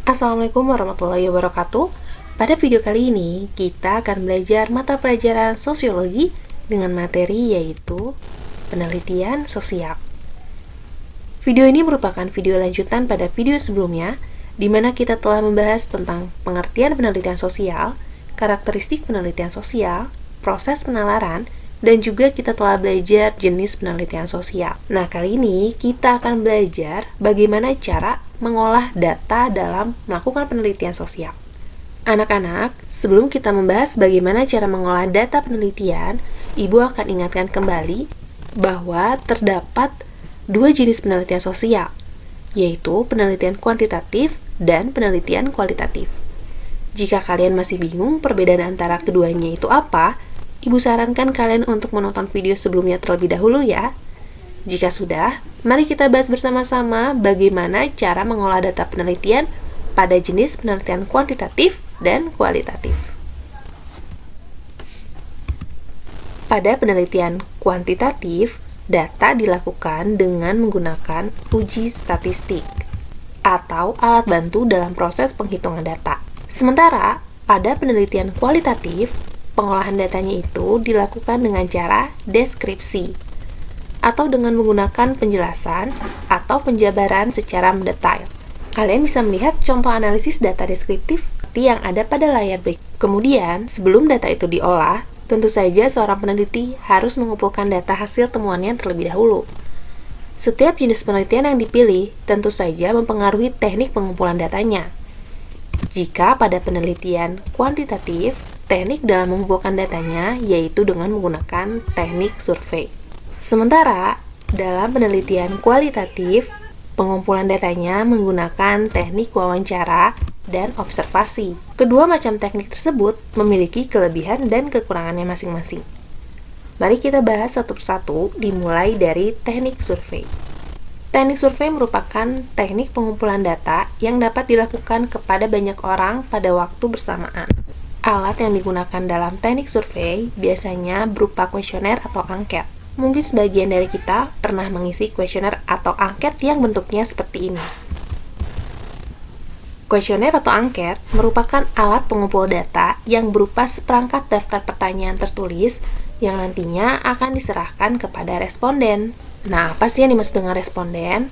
Assalamualaikum warahmatullahi wabarakatuh. Pada video kali ini, kita akan belajar mata pelajaran sosiologi dengan materi yaitu penelitian sosial. Video ini merupakan video lanjutan pada video sebelumnya, di mana kita telah membahas tentang pengertian penelitian sosial, karakteristik penelitian sosial, proses penalaran, dan juga kita telah belajar jenis penelitian sosial. Nah, kali ini kita akan belajar bagaimana cara mengolah data dalam melakukan penelitian sosial. Anak-anak, sebelum kita membahas bagaimana cara mengolah data penelitian, Ibu akan ingatkan kembali bahwa terdapat dua jenis penelitian sosial, yaitu penelitian kuantitatif dan penelitian kualitatif. Jika kalian masih bingung perbedaan antara keduanya itu apa, Ibu sarankan kalian untuk menonton video sebelumnya terlebih dahulu ya. Jika sudah, mari kita bahas bersama-sama bagaimana cara mengolah data penelitian pada jenis penelitian kuantitatif dan kualitatif. Pada penelitian kuantitatif, data dilakukan dengan menggunakan uji statistik atau alat bantu dalam proses penghitungan data. Sementara, pada penelitian kualitatif, pengolahan datanya itu dilakukan dengan cara deskripsi atau dengan menggunakan penjelasan atau penjabaran secara mendetail. Kalian bisa melihat contoh analisis data deskriptif yang ada pada layar berikut. Kemudian, sebelum data itu diolah, tentu saja seorang peneliti harus mengumpulkan data hasil temuannya terlebih dahulu. Setiap jenis penelitian yang dipilih tentu saja mempengaruhi teknik pengumpulan datanya. Jika pada penelitian kuantitatif, teknik dalam mengumpulkan datanya yaitu dengan menggunakan teknik survei. Sementara, dalam penelitian kualitatif, pengumpulan datanya menggunakan teknik wawancara dan observasi. Kedua macam teknik tersebut memiliki kelebihan dan kekurangannya masing-masing. Mari kita bahas satu persatu, dimulai dari teknik survei. Teknik survei merupakan teknik pengumpulan data yang dapat dilakukan kepada banyak orang pada waktu bersamaan. Alat yang digunakan dalam teknik survei biasanya berupa kuesioner atau angket. Mungkin sebagian dari kita pernah mengisi kuesioner atau angket yang bentuknya seperti ini. Kuesioner atau angket merupakan alat pengumpul data yang berupa seperangkat daftar pertanyaan tertulis yang nantinya akan diserahkan kepada responden. Nah, apa sih yang dimaksud dengan responden?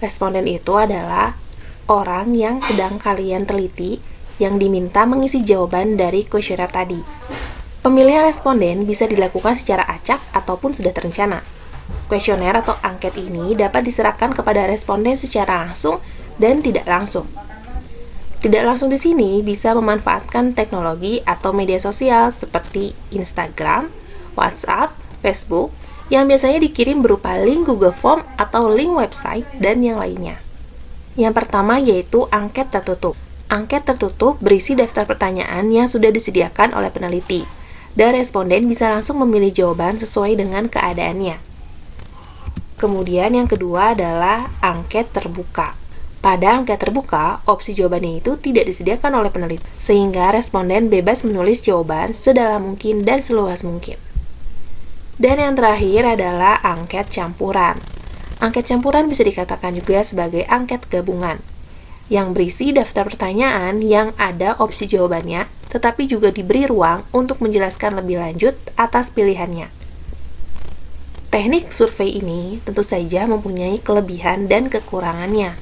Responden itu adalah orang yang sedang kalian teliti yang diminta mengisi jawaban dari kuesioner tadi. Pemilihan responden bisa dilakukan secara acak ataupun sudah terencana. Kuesioner atau angket ini dapat diserahkan kepada responden secara langsung dan tidak langsung. Tidak langsung di sini bisa memanfaatkan teknologi atau media sosial seperti Instagram, WhatsApp, Facebook, yang biasanya dikirim berupa link Google Form atau link website dan yang lainnya. Yang pertama yaitu angket tertutup. Angket tertutup berisi daftar pertanyaan yang sudah disediakan oleh peneliti, dan responden bisa langsung memilih jawaban sesuai dengan keadaannya. Kemudian yang kedua adalah angket terbuka. Pada angket terbuka, opsi jawabannya itu tidak disediakan oleh peneliti, sehingga responden bebas menulis jawaban sedalam mungkin dan seluas mungkin. Dan yang terakhir adalah angket campuran. Angket campuran bisa dikatakan juga sebagai angket gabungan, yang berisi daftar pertanyaan yang ada opsi jawabannya, tetapi juga diberi ruang untuk menjelaskan lebih lanjut atas pilihannya. Teknik survei ini tentu saja mempunyai kelebihan dan kekurangannya.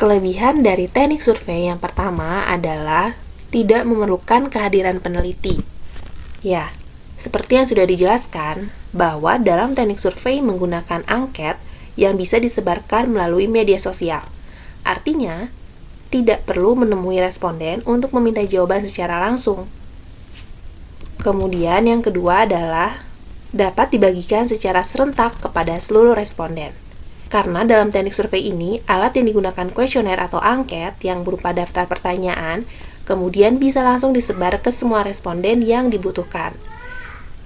Kelebihan dari teknik survei yang pertama adalah tidak memerlukan kehadiran peneliti. Ya, seperti yang sudah dijelaskan, bahwa dalam teknik survei menggunakan angket yang bisa disebarkan melalui media sosial. Artinya, tidak perlu menemui responden untuk meminta jawaban secara langsung. Kemudian yang kedua adalah dapat dibagikan secara serentak kepada seluruh responden. Karena dalam teknik survei ini, alat yang digunakan kuesioner atau angket yang berupa daftar pertanyaan, kemudian bisa langsung disebar ke semua responden yang dibutuhkan.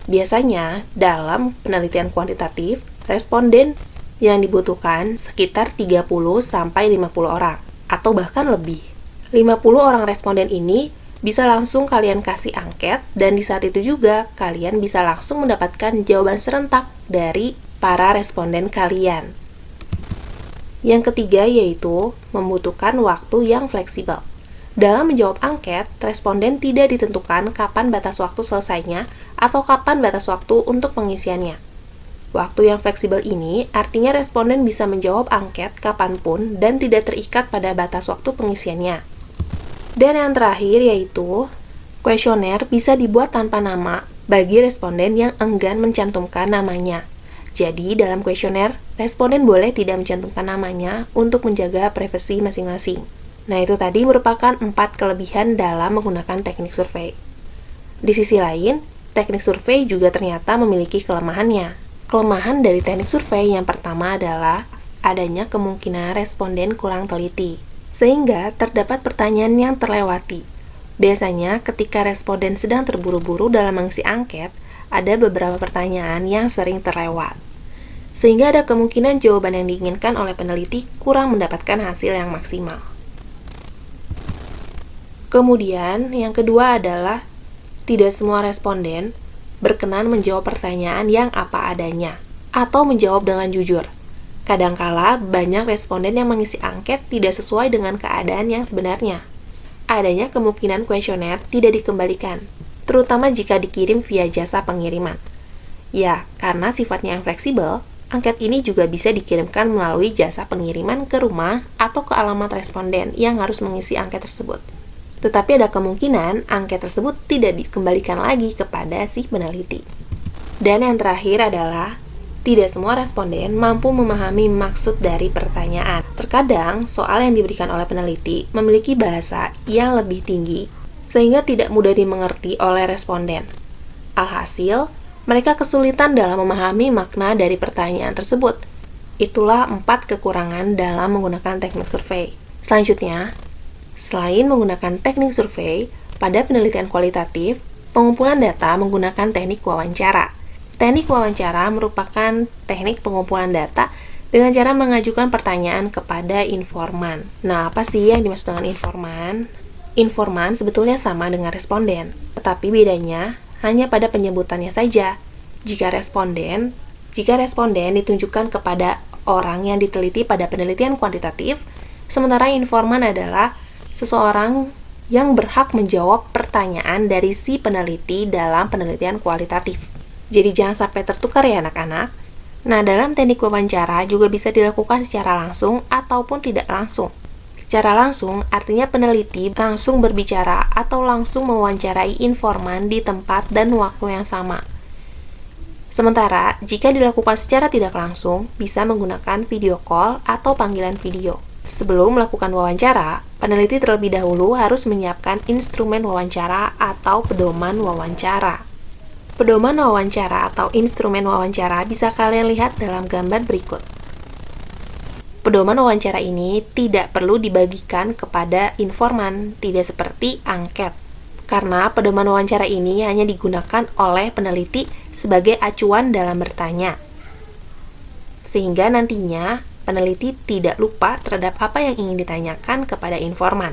Biasanya, dalam penelitian kuantitatif, responden yang dibutuhkan sekitar 30-50 orang, atau bahkan lebih. 50 orang responden ini bisa langsung kalian kasih angket, dan di saat itu juga kalian bisa langsung mendapatkan jawaban serentak dari para responden kalian. Yang ketiga yaitu membutuhkan waktu yang fleksibel. Dalam menjawab angket, responden tidak ditentukan kapan batas waktu selesainya atau kapan batas waktu untuk pengisiannya. Waktu yang fleksibel ini artinya responden bisa menjawab angket kapanpun dan tidak terikat pada batas waktu pengisiannya. Dan yang terakhir yaitu, kuesioner bisa dibuat tanpa nama bagi responden yang enggan mencantumkan namanya. Jadi, dalam kuesioner, responden boleh tidak mencantumkan namanya untuk menjaga privasi masing-masing. Nah, itu tadi merupakan 4 kelebihan dalam menggunakan teknik survei. Di sisi lain, teknik survei juga ternyata memiliki kelemahannya. Kelemahan dari teknik survei yang pertama adalah adanya kemungkinan responden kurang teliti, sehingga terdapat pertanyaan yang terlewati. Biasanya, ketika responden sedang terburu-buru dalam mengisi angket, ada beberapa pertanyaan yang sering terlewat. Sehingga ada kemungkinan jawaban yang diinginkan oleh peneliti kurang mendapatkan hasil yang maksimal. Kemudian, yang kedua adalah tidak semua responden berkenan menjawab pertanyaan yang apa adanya atau menjawab dengan jujur. Kadangkala, banyak responden yang mengisi angket tidak sesuai dengan keadaan yang sebenarnya. Adanya kemungkinan kuesioner tidak dikembalikan, terutama jika dikirim via jasa pengiriman. Ya, karena sifatnya yang fleksibel, angket ini juga bisa dikirimkan melalui jasa pengiriman ke rumah atau ke alamat responden yang harus mengisi angket tersebut. Tetapi ada kemungkinan angket tersebut tidak dikembalikan lagi kepada si peneliti. Dan yang terakhir adalah, tidak semua responden mampu memahami maksud dari pertanyaan. Terkadang, soal yang diberikan oleh peneliti memiliki bahasa yang lebih tinggi, sehingga tidak mudah dimengerti oleh responden. Alhasil, mereka kesulitan dalam memahami makna dari pertanyaan tersebut. Itulah 4 kekurangan dalam menggunakan teknik survei. Selanjutnya, selain menggunakan teknik survei, pada penelitian kualitatif, pengumpulan data menggunakan teknik wawancara. Teknik wawancara merupakan teknik pengumpulan data dengan cara mengajukan pertanyaan kepada informan. Nah, apa sih yang dimaksud dengan informan? Informan sebetulnya sama dengan responden, tetapi bedanya hanya pada penyebutannya saja. Jika responden ditunjukkan kepada orang yang diteliti pada penelitian kuantitatif, sementara informan adalah seseorang yang berhak menjawab pertanyaan dari si peneliti dalam penelitian kualitatif. Jadi jangan sampai tertukar ya anak-anak. Nah, dalam teknik wawancara juga bisa dilakukan secara langsung ataupun tidak langsung. Secara langsung artinya peneliti langsung berbicara atau langsung mewawancarai informan di tempat dan waktu yang sama. Sementara, jika dilakukan secara tidak langsung, bisa menggunakan video call atau panggilan video. Sebelum melakukan wawancara, peneliti terlebih dahulu harus menyiapkan instrumen wawancara atau pedoman wawancara. Pedoman wawancara atau instrumen wawancara bisa kalian lihat dalam gambar berikut. Pedoman wawancara ini tidak perlu dibagikan kepada informan, tidak seperti angket. Karena pedoman wawancara ini hanya digunakan oleh peneliti sebagai acuan dalam bertanya. Sehingga nantinya peneliti tidak lupa terhadap apa yang ingin ditanyakan kepada informan.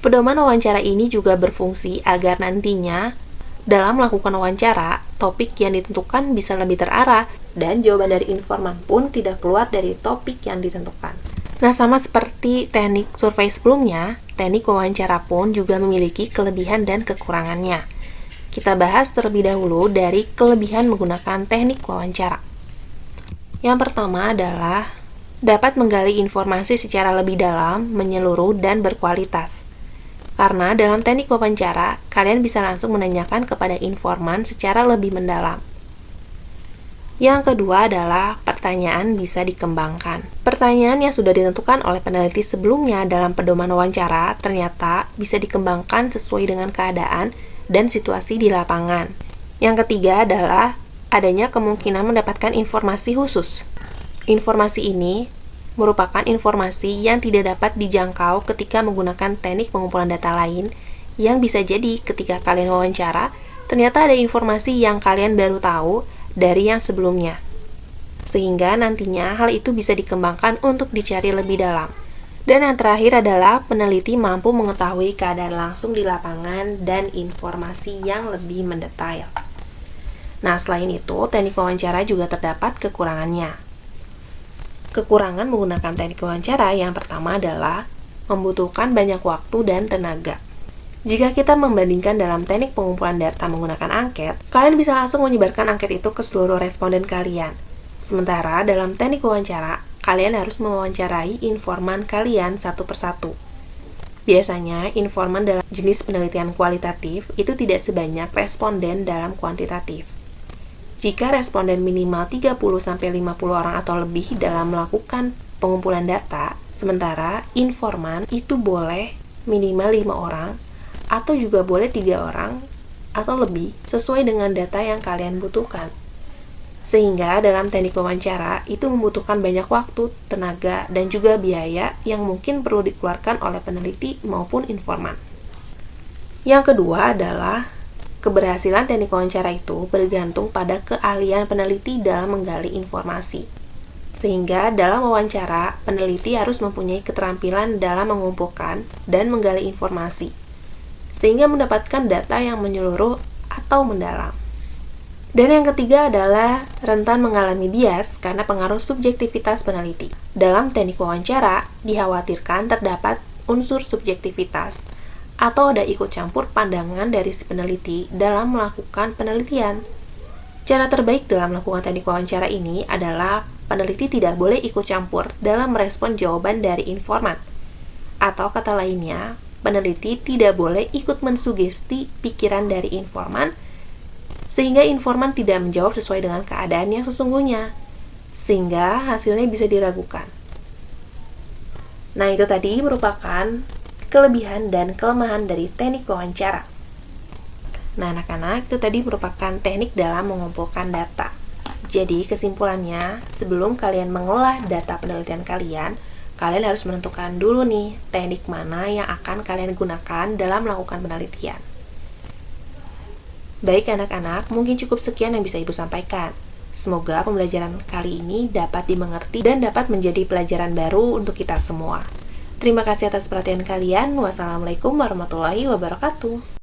Pedoman wawancara ini juga berfungsi agar nantinya dalam melakukan wawancara, topik yang ditentukan bisa lebih terarah dan jawaban dari informan pun tidak keluar dari topik yang ditentukan. Nah, sama seperti teknik survei sebelumnya, teknik wawancara pun juga memiliki kelebihan dan kekurangannya. Kita bahas terlebih dahulu dari kelebihan menggunakan teknik wawancara. Yang pertama adalah dapat menggali informasi secara lebih dalam, menyeluruh, dan berkualitas. Karena dalam teknik wawancara, kalian bisa langsung menanyakan kepada informan secara lebih mendalam. Yang kedua adalah pertanyaan bisa dikembangkan. Pertanyaan yang sudah ditentukan oleh peneliti sebelumnya dalam pedoman wawancara ternyata bisa dikembangkan sesuai dengan keadaan dan situasi di lapangan. Yang ketiga adalah adanya kemungkinan mendapatkan informasi khusus. Informasi ini merupakan informasi yang tidak dapat dijangkau ketika menggunakan teknik pengumpulan data lain, yang bisa jadi ketika kalian wawancara, ternyata ada informasi yang kalian baru tahu dari yang sebelumnya. Sehingga nantinya hal itu bisa dikembangkan untuk dicari lebih dalam. Dan yang terakhir adalah peneliti mampu mengetahui keadaan langsung di lapangan dan informasi yang lebih mendetail. Nah, selain itu, teknik wawancara juga terdapat kekurangannya. Kekurangan menggunakan teknik wawancara yang pertama adalah membutuhkan banyak waktu dan tenaga. Jika kita membandingkan dalam teknik pengumpulan data menggunakan angket, kalian bisa langsung menyebarkan angket itu ke seluruh responden kalian. Sementara dalam teknik wawancara, kalian harus mewawancarai informan kalian satu persatu. Biasanya, informan dalam jenis penelitian kualitatif itu tidak sebanyak responden dalam kuantitatif. Jika responden minimal 30-50 orang atau lebih dalam melakukan pengumpulan data, sementara informan itu boleh minimal 5 orang atau juga boleh 3 orang atau lebih sesuai dengan data yang kalian butuhkan. Sehingga dalam teknik wawancara itu membutuhkan banyak waktu, tenaga, dan juga biaya yang mungkin perlu dikeluarkan oleh peneliti maupun informan. Yang kedua adalah keberhasilan teknik wawancara itu bergantung pada keahlian peneliti dalam menggali informasi. Sehingga dalam wawancara, peneliti harus mempunyai keterampilan dalam mengumpulkan dan menggali informasi, sehingga mendapatkan data yang menyeluruh atau mendalam. Dan yang ketiga adalah rentan mengalami bias karena pengaruh subjektivitas peneliti. Dalam teknik wawancara, dikhawatirkan terdapat unsur subjektivitas atau ada ikut campur pandangan dari si peneliti dalam melakukan penelitian. Cara terbaik dalam melakukan teknik wawancara ini adalah peneliti tidak boleh ikut campur dalam merespon jawaban dari informan. Atau kata lainnya, peneliti tidak boleh ikut mensugesti pikiran dari informan, sehingga informan tidak menjawab sesuai dengan keadaan yang sesungguhnya, sehingga hasilnya bisa diragukan. Nah, itu tadi merupakan kelebihan dan kelemahan dari teknik wawancara. Nah, anak-anak, itu tadi merupakan teknik dalam mengumpulkan data. Jadi, kesimpulannya, sebelum kalian mengolah data penelitian kalian harus menentukan dulu nih, teknik mana yang akan kalian gunakan dalam melakukan penelitian. Baik anak-anak, mungkin cukup sekian yang bisa Ibu sampaikan. Semoga pembelajaran kali ini dapat dimengerti dan dapat menjadi pelajaran baru untuk kita semua. Terima kasih atas perhatian kalian. Wassalamualaikum warahmatullahi wabarakatuh.